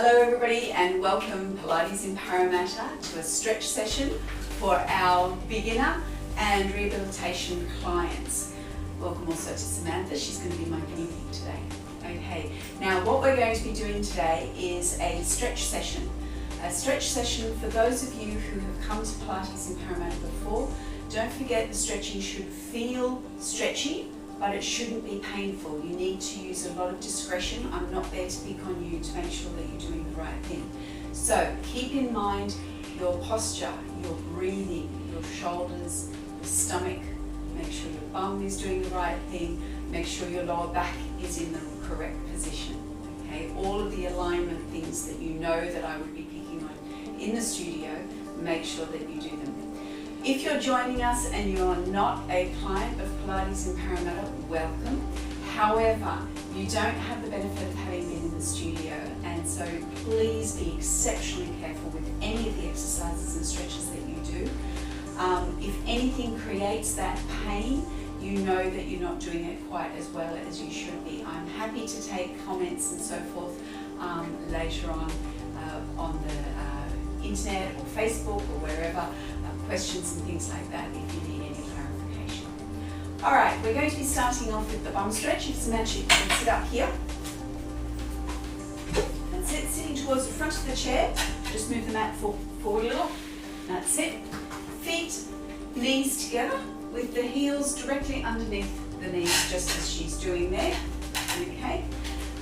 Hello everybody and welcome Pilates in Parramatta to a stretch session for our beginner and rehabilitation clients. Welcome also to Samantha, she's going to be my guinea pig today. Okay, now what we're going to be doing today is a stretch session. A stretch session for those of you who have come to Pilates in Parramatta before. Don't forget the stretching should feel stretchy, but it shouldn't be painful. You need to use a lot of discretion. I'm not there to pick on you, to make sure that you're doing the right thing. So keep in mind your posture, your breathing, your shoulders, your stomach. Make sure your bum is doing the right thing. Make sure your lower back is in the correct position. Okay, all of the alignment things that you know that I would be picking on in the studio, make sure that you do them. If you're joining us and you're not a client of Pilates in Parramatta, welcome. However, you don't have the benefit of having been in the studio, and so please be exceptionally careful with any of the exercises and stretches that you do. If anything creates that pain, you know that you're not doing it quite as well as you should be. I'm happy to take comments and so forth later on the internet or Facebook or wherever, questions and things like that if you need any clarification. Alright, we're going to be starting off with the bum stretch. If Samantha can sit up here and sitting towards the front of the chair, just move the mat forward a little. That's it. Feet, knees together with the heels directly underneath the knees, just as she's doing there. Okay.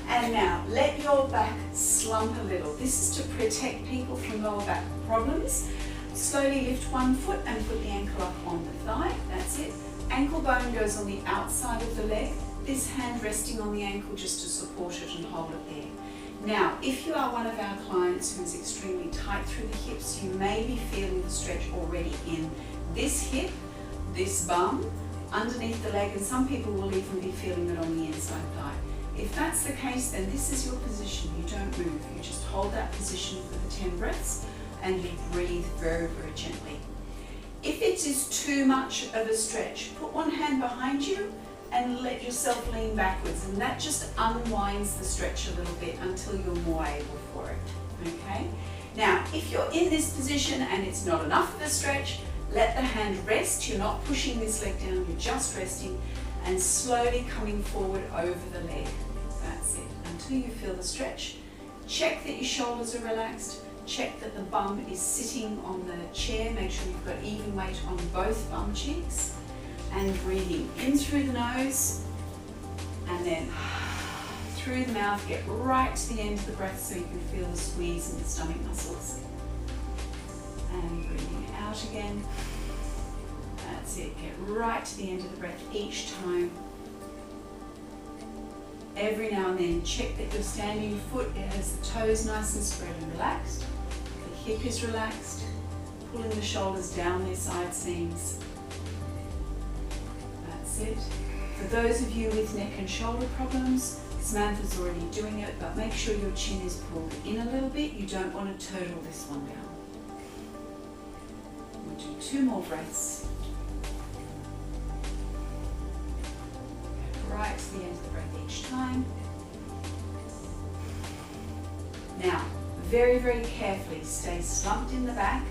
And now let your back slump a little. This is to protect people from lower back problems. Slowly lift one foot and put the ankle up on the thigh. That's it. Ankle bone goes on the outside of the leg. This hand resting on the ankle just to support it and hold it there. Now, if you are one of our clients who is extremely tight through the hips, you may be feeling the stretch already in this hip, this bum, underneath the leg, and some people will even be feeling it on the inside thigh. If that's the case, then this is your position. You don't move. You just hold that position for the 10 breaths. And you breathe very, very gently. If it is too much of a stretch, put one hand behind you and let yourself lean backwards, and that just unwinds the stretch a little bit until you're more able for it, okay? Now, if you're in this position and it's not enough of a stretch, let the hand rest. You're not pushing this leg down, you're just resting and slowly coming forward over the leg. That's it, until you feel the stretch. Check that your shoulders are relaxed. Check that the bum is sitting on the chair. Make sure you've got even weight on both bum cheeks. And breathing in through the nose and then through the mouth. Get right to the end of the breath so you can feel the squeeze in the stomach muscles. And breathing out again. That's it. Get right to the end of the breath each time. Every now and then check that your standing foot, it has the toes nice and spread and relaxed. The hip is relaxed. Pulling the shoulders down their side seams. That's it. For those of you with neck and shoulder problems, Samantha's already doing it, but make sure your chin is pulled in a little bit. You don't want to turtle this one down. We'll do 2 more breaths. Right to the end of the breath each time. Now, very, very carefully stay slumped in the back,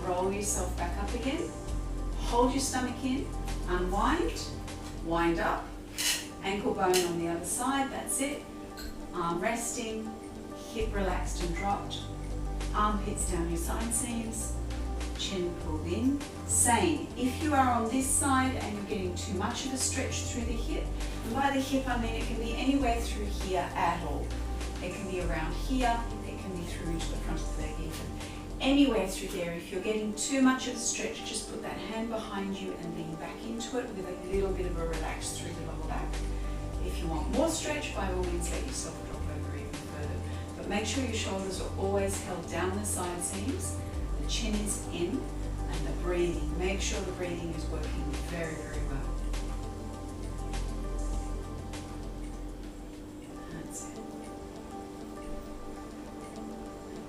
roll yourself back up again, hold your stomach in, unwind, wind up, ankle bone on the other side, that's it, arm resting, hip relaxed and dropped, armpits down your side seams, chin pulled in. Same, if you are on this side and you're getting too much of a stretch through the hip, and by the hip I mean it can be anywhere through here at all. It can be around here, it can be through into the front of the leg even. Anywhere through there, if you're getting too much of a stretch, just put that hand behind you and lean back into it with a little bit of a relax through the lower back. If you want more stretch, by all means let yourself drop over even further. But make sure your shoulders are always held down the side seams, the chin is in, and the breathing. Make sure the breathing is working very, very well. That's it.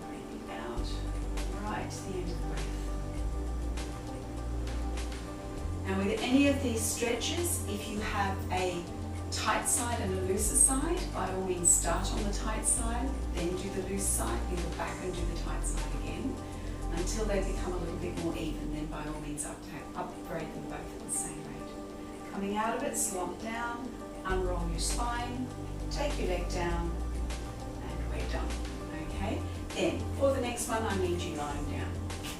Breathing out, right to the end of the breath. Now with any of these stretches, if you have a tight side and a looser side, by all means start on the tight side, then do the loose side, then go back and do the tight side again, until they become a little bit more even. Then by all means upgrade them both at the same rate. Coming out of it, slump down, unroll your spine, take your leg down, and we're done. Okay? Then, for the next one, I need you lying down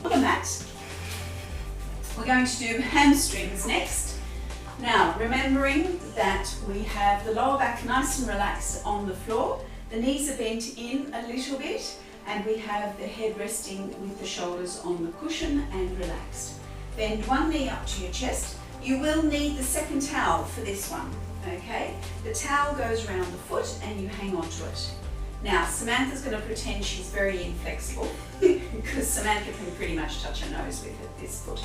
on the mat. We're going to do hamstrings next. Now, remembering that we have the lower back nice and relaxed on the floor, the knees are bent in a little bit, and we have the head resting with the shoulders on the cushion and relaxed. Bend one knee up to your chest. You will need the second towel for this one, okay? The towel goes around the foot and you hang on to it. Now, Samantha's going to pretend she's very inflexible because Samantha can pretty much touch her nose with it, this foot.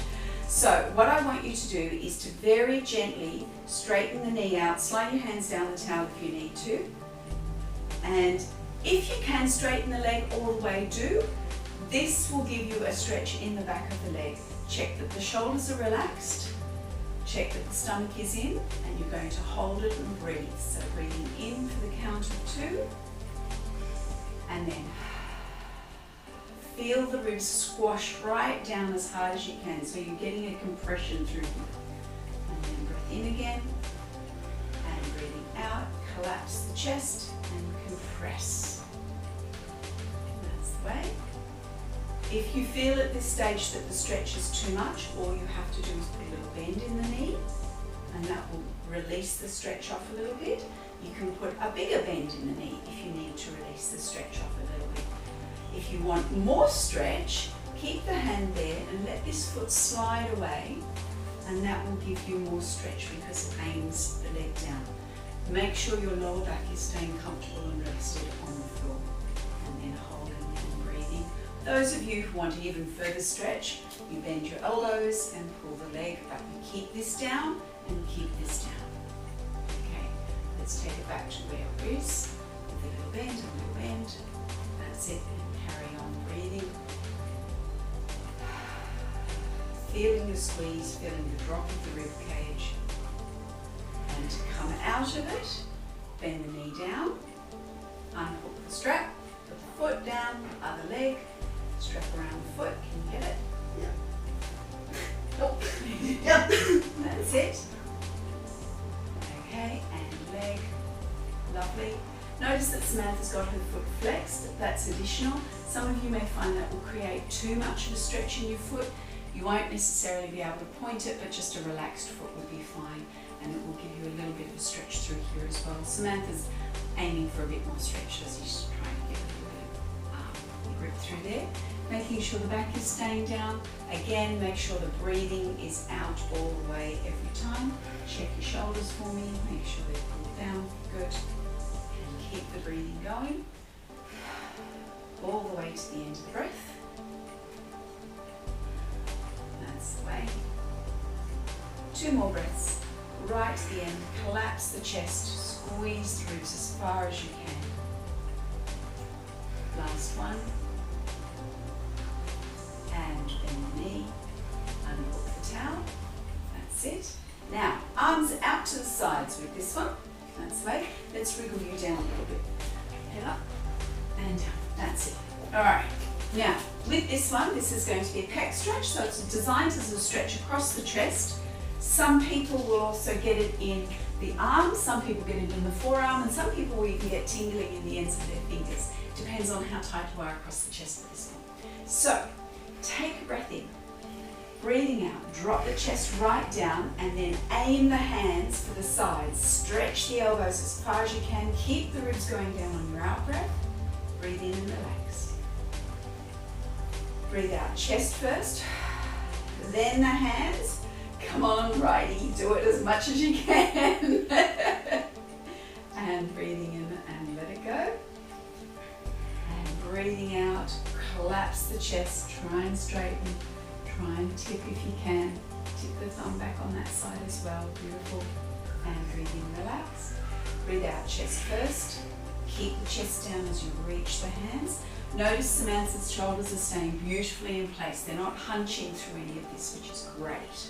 So what I want you to do is to very gently straighten the knee out, slide your hands down the towel if you need to, and if you can straighten the leg all the way, do. This will give you a stretch in the back of the leg. Check that the shoulders are relaxed, check that the stomach is in, and you're going to hold it and breathe. So breathing in for the count of 2, and then feel the ribs squash right down as hard as you can, so you're getting a compression through here. And then breath in again, and breathing out, collapse the chest and compress. And that's the way. If you feel at this stage that the stretch is too much, all you have to do is put a little bend in the knee, and that will release the stretch off a little bit. You can put a bigger bend in the knee if you need to release the stretch off a little bit. If you want more stretch, keep the hand there and let this foot slide away, and that will give you more stretch because it aims the leg down. Make sure your lower back is staying comfortable and rested on the floor, and then holding and breathing. Those of you who want even further stretch, you bend your elbows and pull the leg, but you keep this down and keep this down. Okay, let's take it back to where it is, with a little bend, a little bend. That's it, and carry on breathing. Feeling the squeeze, feeling the drop of the rib cage. And to come out of it, bend the knee down, unhook the strap, put the foot down, other leg, strap around the foot. Can you get it? Yeah. Oh. Yep. That's it. Okay, and leg. Lovely. Notice that Samantha's got her foot flexed. That's additional. Some of you may find that will create too much of a stretch in your foot. You won't necessarily be able to point it, but just a relaxed foot would be fine, and it will give you a little bit of a stretch through here as well. Samantha's aiming for a bit more stretch as she's trying to get a little bit of grip through there. Making sure the back is staying down. Again, make sure the breathing is out all the way every time. Check your shoulders for me, make sure they're pulled down, good. And keep the breathing going all the way to the end of the breath. That's the way. 2 more breaths. Right to the end, collapse the chest, squeeze the ribs as far as you can. Last one. And bend the knee, unhook the towel. That's it. Now, arms out to the sides with this one. That's the way. Let's wriggle you down a little bit. Head up and down. That's it. All right. Now, with this one, this is going to be a pec stretch, so it's designed as a stretch across the chest. Some people will also get it in the arm, some people get it in the forearm, and some people will even get tingling in the ends of their fingers. Depends on how tight you are across the chest with this one. So, take a breath in, breathing out, drop the chest right down, and then aim the hands for the sides. Stretch the elbows as far as you can, keep the ribs going down on your out breath. Breathe in and relax. Breathe out, chest first, then the hands. Come on, righty, do it as much as you can. And breathing in and let it go. And breathing out, collapse the chest, try and straighten, try and tip if you can. Tip the thumb back on that side as well, beautiful. And breathe in, relax. Breathe out, chest first. Keep the chest down as you reach the hands. Notice Samantha's shoulders are staying beautifully in place. They're not hunching through any of this, which is great.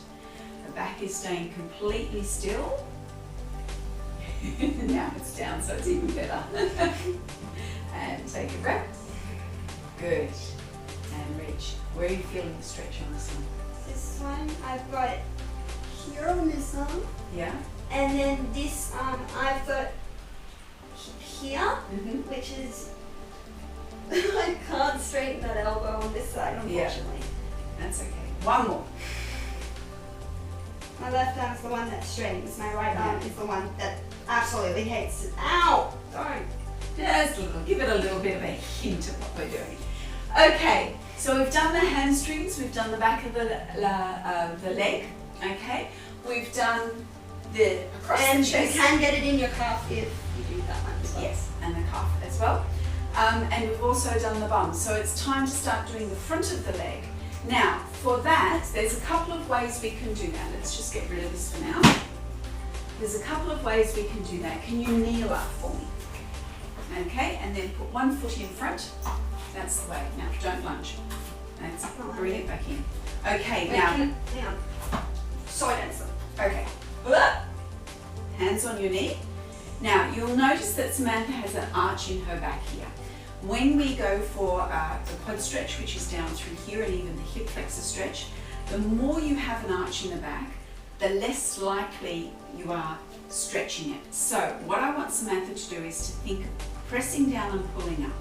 The back is staying completely still. Now it's down, so it's even better. And take a breath. Good. And reach. Where are you feeling the stretch on this one? This one I've got here on this arm. Yeah. And then this I've got here, which is I can't straighten that elbow on this side, unfortunately. Yeah. That's okay. One more. My left arm is the one that straightens. My right arm is the one that absolutely hates it. Ow! Don't. Just a little. Give it a little bit of a hint of what we're doing. Okay. So we've done the hamstrings. We've done the back of the leg. Okay. We've done the across and the chest. You can get it in your calf if you do that one as well. Yes, and the calf as well. And we've also done the bum. So it's time to start doing the front of the leg. Now, for that, there's a couple of ways we can do that. Let's just get rid of this for now. There's a couple of ways we can do that. Can you kneel up for me? Okay, and then put one foot in front. That's the way. Now, don't lunge. That's bring it back in. Okay, now. Hang on. Side answer. Okay. Hands on your knee. Now, you'll notice that Samantha has an arch in her back here. When we go for the quad stretch, which is down through here, and even the hip flexor stretch, the more you have an arch in the back, the less likely you are stretching it. So what I want Samantha to do is to think of pressing down and pulling up.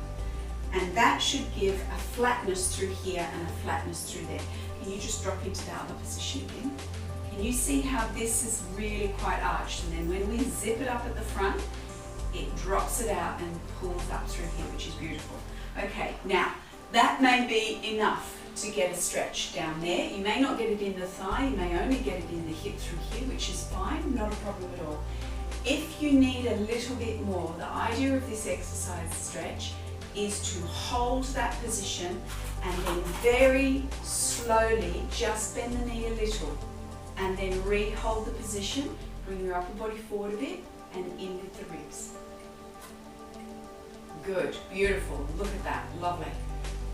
And that should give a flatness through here and a flatness through there. Can you just drop into the other position again? Can you see how this is really quite arched? And then when we zip it up at the front, it drops it out and pulls up through here, which is beautiful. Okay, now that may be enough to get a stretch down there. You may not get it in the thigh, you may only get it in the hip through here, which is fine, not a problem at all. If you need a little bit more, the idea of this exercise stretch is to hold that position and then very slowly just bend the knee a little and then re-hold the position, bring your upper body forward a bit and in with the ribs. Good, beautiful, look at that, lovely.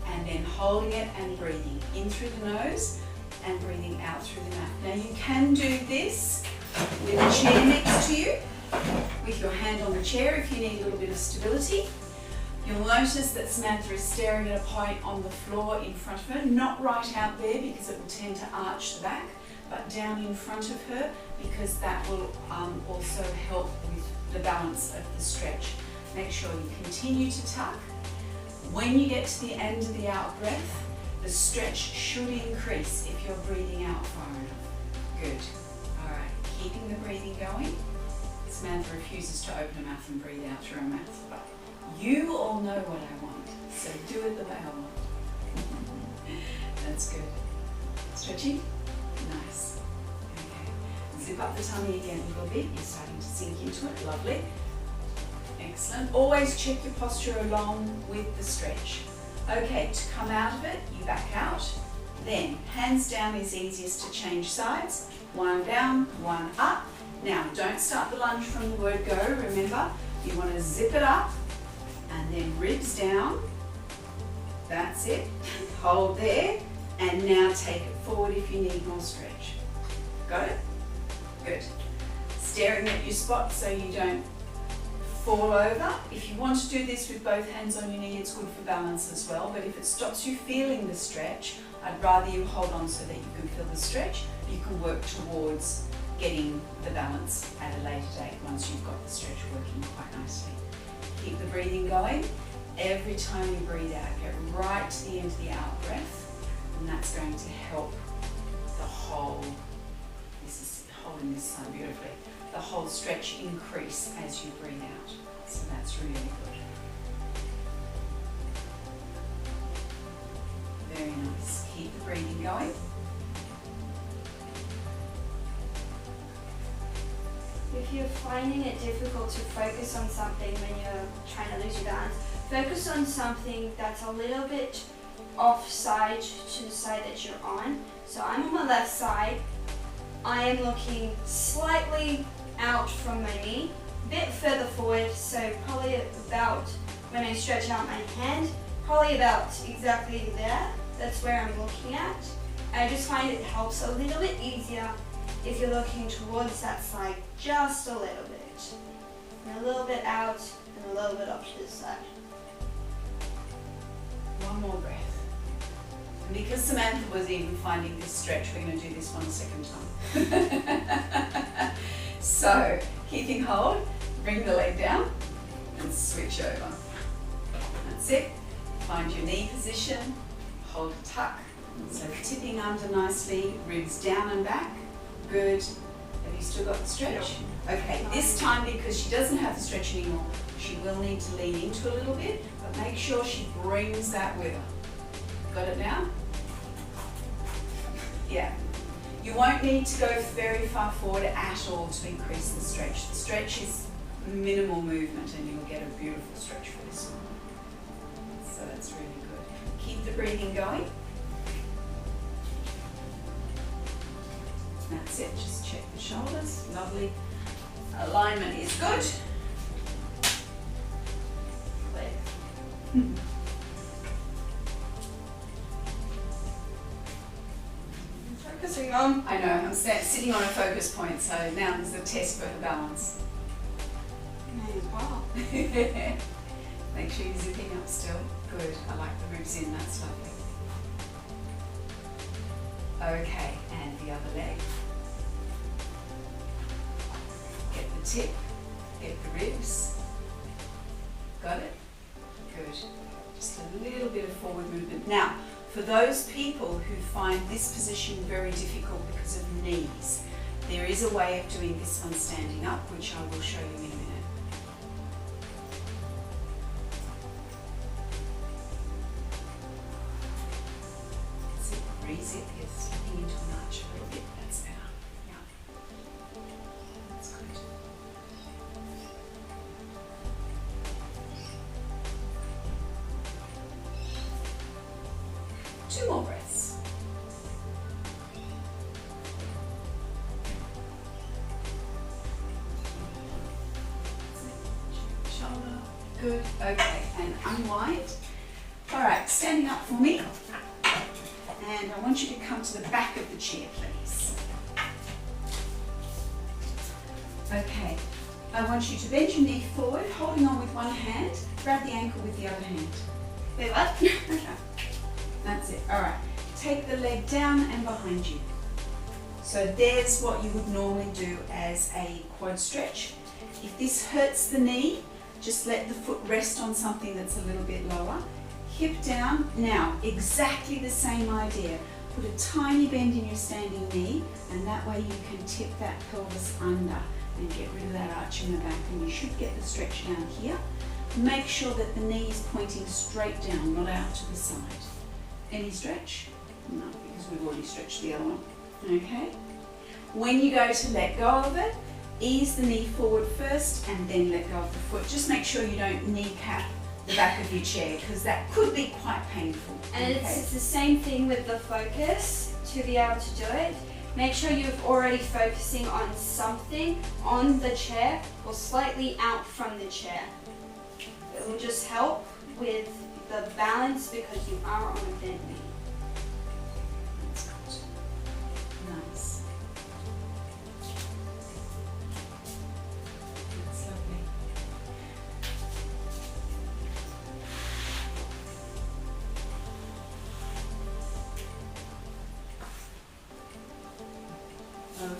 And then holding it and breathing in through the nose and breathing out through the mouth. Now you can do this with a chair next to you, with your hand on the chair if you need a little bit of stability. You'll notice that Samantha is staring at a point on the floor in front of her, not right out there because it will tend to arch the back, but down in front of her because that will also help with the balance of the stretch. Make sure you continue to tuck. When you get to the end of the out breath, the stretch should increase if you're breathing out far enough. Good. All right, keeping the breathing going. Samantha refuses to open her mouth and breathe out through her mouth, but you all know what I want, so do it the way I want. That's good. Stretching? Nice. Okay. Zip up the tummy again a little bit. You're starting to sink into it. Lovely. Excellent. Always check your posture along with the stretch. Okay, to come out of it, you back out. Then, hands down is easiest to change sides. One down, one up. Now, don't start the lunge from the word go. Remember, you want to zip it up and then ribs down. That's it. Hold there. And now take it forward if you need more stretch. Got it? Good. Staring at your spot so you don't fall over. If you want to do this with both hands on your knee, it's good for balance as well. But if it stops you feeling the stretch, I'd rather you hold on so that you can feel the stretch. You can work towards getting the balance at a later date once you've got the stretch working quite nicely. Keep the breathing going. Every time you breathe out, get right to the end of the out breath, and that's going to help the whole, this is holding this so beautifully, the whole stretch increase as you breathe out. So that's really good. Very nice. Keep the breathing going. If you're finding it difficult to focus on something when you're trying to lose your balance, focus on something that's a little bit offside to the side that you're on. So I'm on my left side. I am looking slightly out from my knee, a bit further forward, so probably about, when I stretch out my hand, probably about exactly there. That's where I'm looking at. I just find it helps a little bit easier if you're looking towards that side just a little bit. little bit out and a little bit off to the side. One more breath. And because Samantha was even finding this stretch, we're going to do this one a second time. So, keeping hold, bring the leg down and switch over. That's it. Find your knee position, hold a tuck. So tipping under nicely, ribs down and back. Good. Have you still got the stretch? Okay, this time because she doesn't have the stretch anymore, she will need to lean into a little bit, but make sure she brings that with her. Got it now? Yeah. You won't need to go very far forward at all to increase the stretch. The stretch is minimal movement and you'll get a beautiful stretch for this one. So that's really good. Keep the breathing going. That's it, just check the shoulders. Lovely. Alignment is good. Clear. Focusing on. I know, I'm sitting on a focus point, so now there's a test for her balance. Wow. Make sure you're zipping up still. Good, I like the ribs in, that's lovely. Okay, and the other leg. Get the tip, get the ribs. Got it? Good. Just a little bit of forward movement. Now, for those people who find this position very difficult because of knees, there is a way of doing this one standing up, which I will show you in a minute. Zip, re-zip, you're slipping into an arch a little bit, that's better. Yeah. That's good. Two more breaths. Shoulder, good, okay, and unwind. All right, standing up for me. And I want you to come to the back of the chair, please. Okay, I want you to bend your knee forward, holding on with one hand, grab the ankle with the other hand. Wait, what? Okay. That's it. All right. Take the leg down and behind you. So there's what you would normally do as a quad stretch. If this hurts the knee, just let the foot rest on something that's a little bit lower. Hip down. Now, exactly the same idea. Put a tiny bend in your standing knee, and that way you can tip that pelvis under and get rid of that arch in the back, and you should get the stretch down here. Make sure that the knee is pointing straight down, not out to the side. Any stretch? No, because we've already stretched the other one. Okay? When you go to let go of it, ease the knee forward first and then let go of the foot. Just make sure you don't kneecap the back of your chair because that could be quite painful. And it's the same thing with the focus. To be able to do it, make sure you're already focusing on something on the chair or slightly out from the chair. It will just help with the balance because you are on a bent knee. That's good. Nice. That's lovely.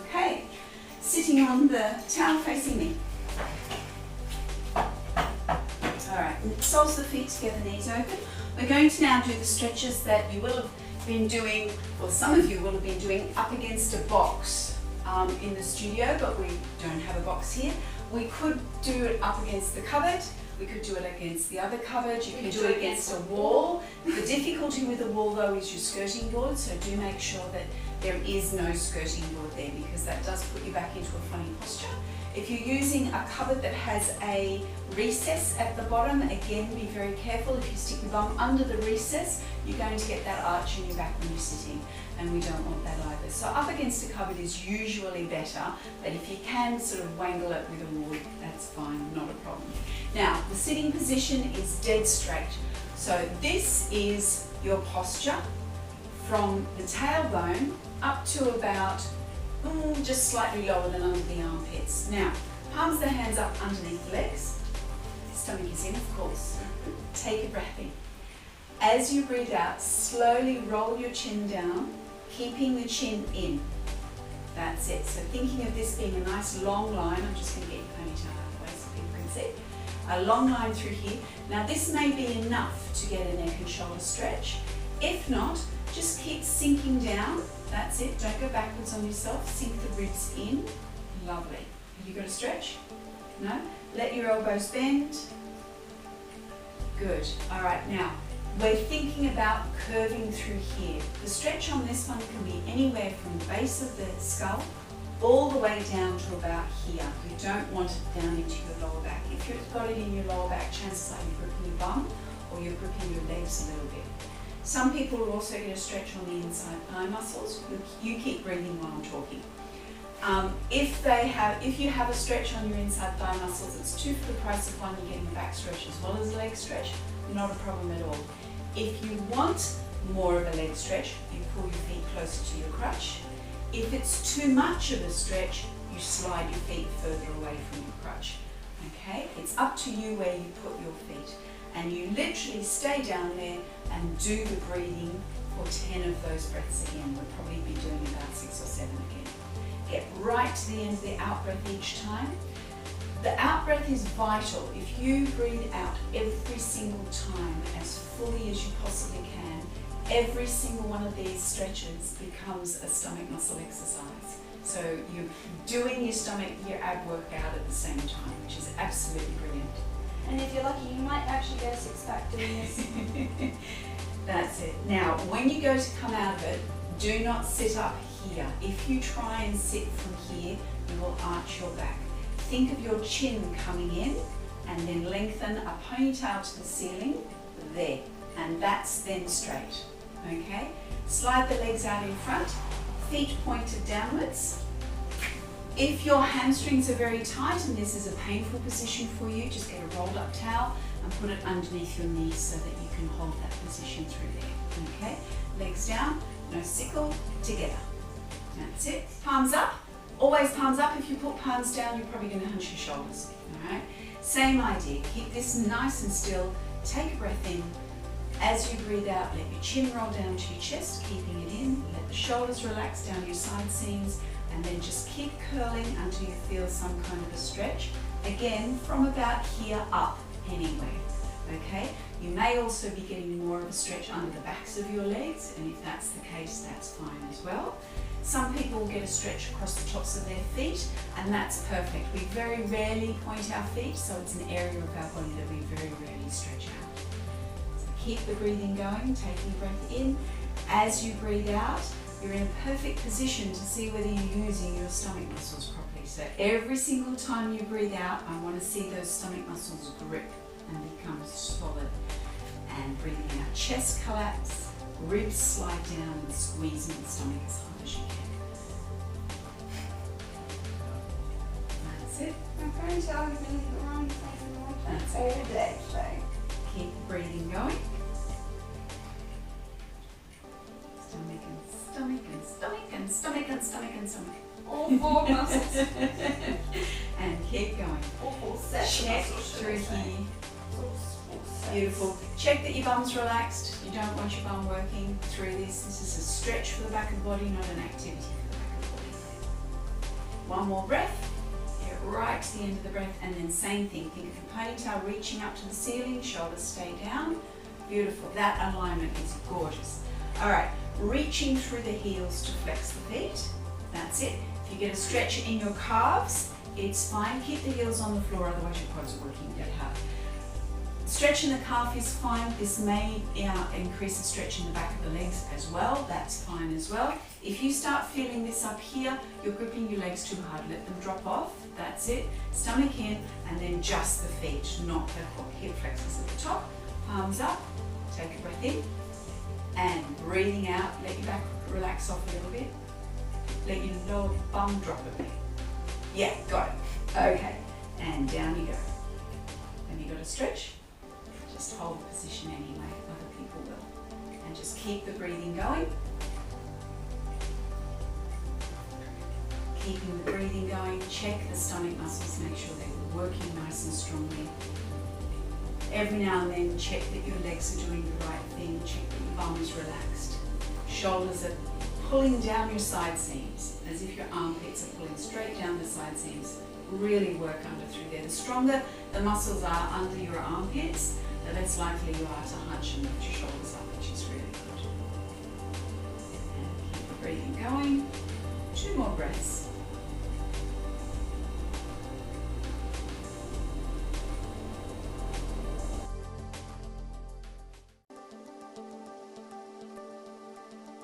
Okay, sitting on the towel facing me. Alright, soles of the feet together, knees open. We're going to now do the stretches that you will have been doing, or some of you will have been doing up against a box in the studio, but we don't have a box here. We could do it up against the cupboard, we could do it against the other cupboard, you can do it against a wall. The difficulty with a wall though is your skirting board, so do make sure that there is no skirting board there because that does put you back into a funny posture. If you're using a cupboard that has a recess at the bottom, again be very careful. If you stick your bum under the recess, you're going to get that arch in your back when you're sitting, and we don't want that either. So up against a cupboard is usually better, but if you can sort of wangle it with a wood, that's fine, not a problem. Now, the sitting position is dead straight. So this is your posture from the tailbone up to about just slightly lower than under the armpits. Now, Palms of the hands up underneath the legs. Stomach is in, of course. Take a breath in. As you breathe out, slowly roll your chin down, keeping the chin in. That's it. So thinking of this being a nice long line, I'm just going to get your ponytail out of the way so people can see. A long line through here. Now this may be enough to get a neck and shoulder stretch. If not, just keep sinking down. That's it. Don't go backwards on yourself. Sink the ribs in. Lovely. Have you got a stretch? No? Let your elbows bend. Good. All right, now we're thinking about curving through here. The stretch on this one can be anywhere from the base of the skull all the way down to about here. You don't want it down into your lower back. If you've got it in your lower back, chances are you're gripping your bum or you're gripping your legs a little bit. Some people will also get a stretch on the inside thigh muscles. You keep breathing while I'm talking. If you have a stretch on your inside thigh muscles, it's 2 for the price of 1. You're getting a back stretch as well as a leg stretch. Not a problem at all. If you want more of a leg stretch, you pull your feet closer to your crutch. If it's too much of a stretch, you slide your feet further away from your crutch. Okay? It's up to you where you put your feet. And you literally stay down there and do the breathing for 10 of those breaths again. We'll probably be doing about 6 or 7 again. Get right to the end of the out breath each time. The out breath is vital. If you breathe out every single time as fully as you possibly can, every single one of these stretches becomes a stomach muscle exercise. So you're doing your stomach, your ab workout at the same time, which is absolutely brilliant. And if you're lucky, you might actually get a six-pack doing this. That's it. Now, when you go to come out of it, do not sit up here. If you try and sit from here, you will arch your back. Think of your chin coming in and then lengthen a ponytail to the ceiling, there. And that's then straight, okay? Slide the legs out in front, feet pointed downwards. If your hamstrings are very tight and this is a painful position for you, just get a rolled up towel and put it underneath your knees so that you can hold that position through there, okay? Legs down, no sickle, together. That's it. Palms up. Always palms up. If you put palms down, you're probably going to hunch your shoulders, all right? Same idea. Keep this nice and still. Take a breath in. As you breathe out, let your chin roll down to your chest, keeping it in. Let the shoulders relax down your side seams. And then just keep curling until you feel some kind of a stretch. Again, from about here up anyway, okay? You may also be getting more of a stretch under the backs of your legs, and if that's the case, that's fine as well. Some people will get a stretch across the tops of their feet, and that's perfect. We very rarely point our feet, so it's an area of our body that we very rarely stretch out. So keep the breathing going, taking a breath in. As you breathe out, you're in a perfect position to see whether you're using your stomach muscles properly. So every single time you breathe out, I want to see those stomach muscles grip and become solid. And breathing out, chest collapse, ribs slide down and squeezing the stomach as hard as you can. That's it. My parents are going to be the wrong place in the wrong place all day, so keep breathing going. Stomach and stomach and stomach and stomach and stomach and stomach. all 4 muscles. And keep going. All 4 sets. Check through here. Beautiful. Check that your bum's relaxed. You don't want your bum working through this. This is a stretch for the back of the body, not an activity for the back of the body. One more breath. Get right to the end of the breath, and then same thing. Think of your ponytail reaching up to the ceiling, shoulders stay down. Beautiful. That alignment is gorgeous. All right, reaching through the heels to flex the feet. That's it. If you get a stretch in your calves, it's fine. Keep the heels on the floor, otherwise your quads are working dead hard. Stretching the calf is fine. This may increase the stretch in the back of the legs as well. That's fine as well. If you start feeling this up here, you're gripping your legs too hard. Let them drop off. That's it. Stomach in, and then just the feet, not the hip flexors at the top. Palms up. Take a breath in. And breathing out. Let your back relax off a little bit. Let your lower bum drop a bit. Yeah, got it. Okay. And down you go. Have you got a stretch? Just hold the position anyway, other people will. And just keep the breathing going. keeping the breathing going. Check the stomach muscles, make sure they're working nice and strongly. Every now and then check that your legs are doing the right thing, check that your bum is relaxed. Shoulders are pulling down your side seams, as if your armpits are pulling straight down the side seams. Really work under through there. The stronger the muscles are under your armpits, the less likely you are to hunch and lift your shoulders up, which is really good. And keep the breathing going. 2 more breaths.